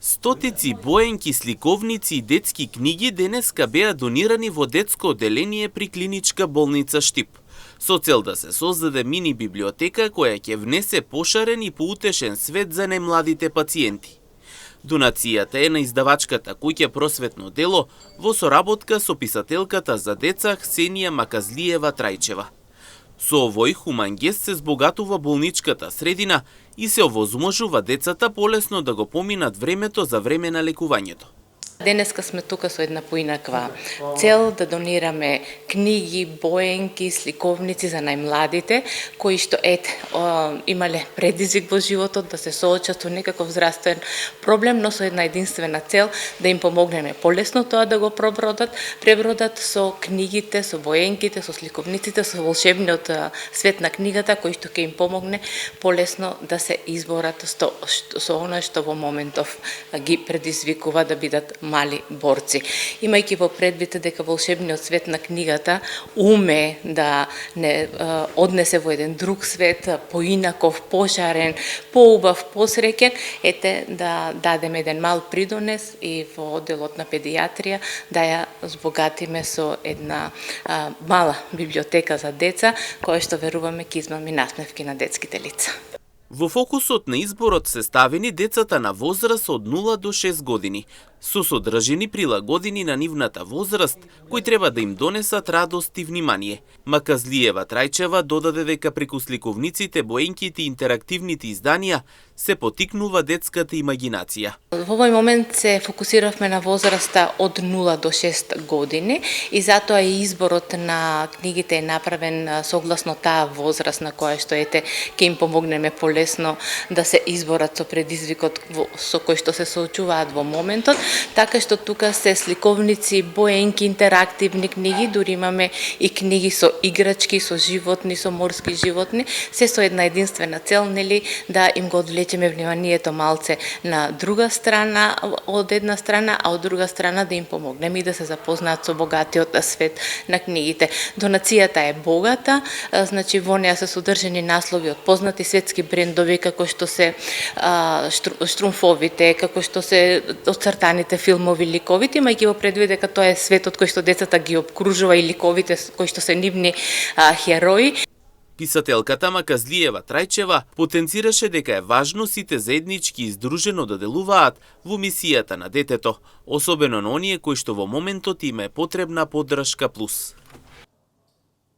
Стотици боенки, сликовници и детски книги денеска беа донирани во детско одделение при клиничка болница Штип, со цел да се создаде мини библиотека која ќе внесе пошарен и поутешен свет за најмладите пациенти. Донацијата е на издавачката куќа Просветно дело во соработка со писателката за деца Ксенија Маказлиева Трајчева. Со овој хуман гест се збогатува болничката средина и се овозможува децата полесно да го поминат времето за време на лекувањето. Денеска сме тука со една поинаква цел да донираме книги, боенки, сликовници за најмладите кои што имале предизвик во животот да се соочат со некаков здравствен проблем, но со една единствена цел да им помогнеме полесно тоа да го пребродат со книгите, со боенките, со сликовниците, со волшебниот свет на книгата кој што ќе им помогне полесно да се изборат со она што во моментов ги предизвикува да бидат мали борци. Имајќи во предвид дека волшебниот свет на книгата уме да не однесе во еден друг свет, поинаков, пошарен, поубав, посреќен, да дадеме еден мал придонес и во одделот на педијатрија да ја збогатиме со една мала библиотека за деца, која што веруваме ќе измами насмевки на детските лица. Во фокусот на изборот се ставени децата на возраст од 0 до 6 години, со содржини прилагодени на нивната возраст, кои треба да им донесат радост и внимание. Маказлиева Трајчева додаде дека преку сликовниците, боенките и интерактивните изданија се потикнува детската имагинација. Во овој момент се фокусиравме на возраста од 0 до 6 години и затоа и изборот на книгите е направен согласно таа возраст на која што ќе им помогнеме полесно да се изборат со предизвикот со кој што се соочуваат во моментот, така што тука се сликовници, боенки, интерактивни книги, дури имаме и книги со играчки, со животни, со морски животни, се со една единствена цел, да им го одвлечеме вниманието малце на друга страна, од една страна, а од друга страна да им помогнеме и да се запознаат со богатиот свет на книгите. Донацијата е богата, значи во неа се содржани наслови од познати светски брендови, како што се штрумфовите, како што се оцртаните филмови, ликовите, имајќи во предвид дека тоа е светот кој што децата ги обкружува и ликовите кои што се нивни херои. Писателката Маказлиева Трајчева потенцираше дека е важно сите заеднички и здружено да делуваат во мисијата на детето, особено на оние кои што во моментот им е потребна поддршка плюс.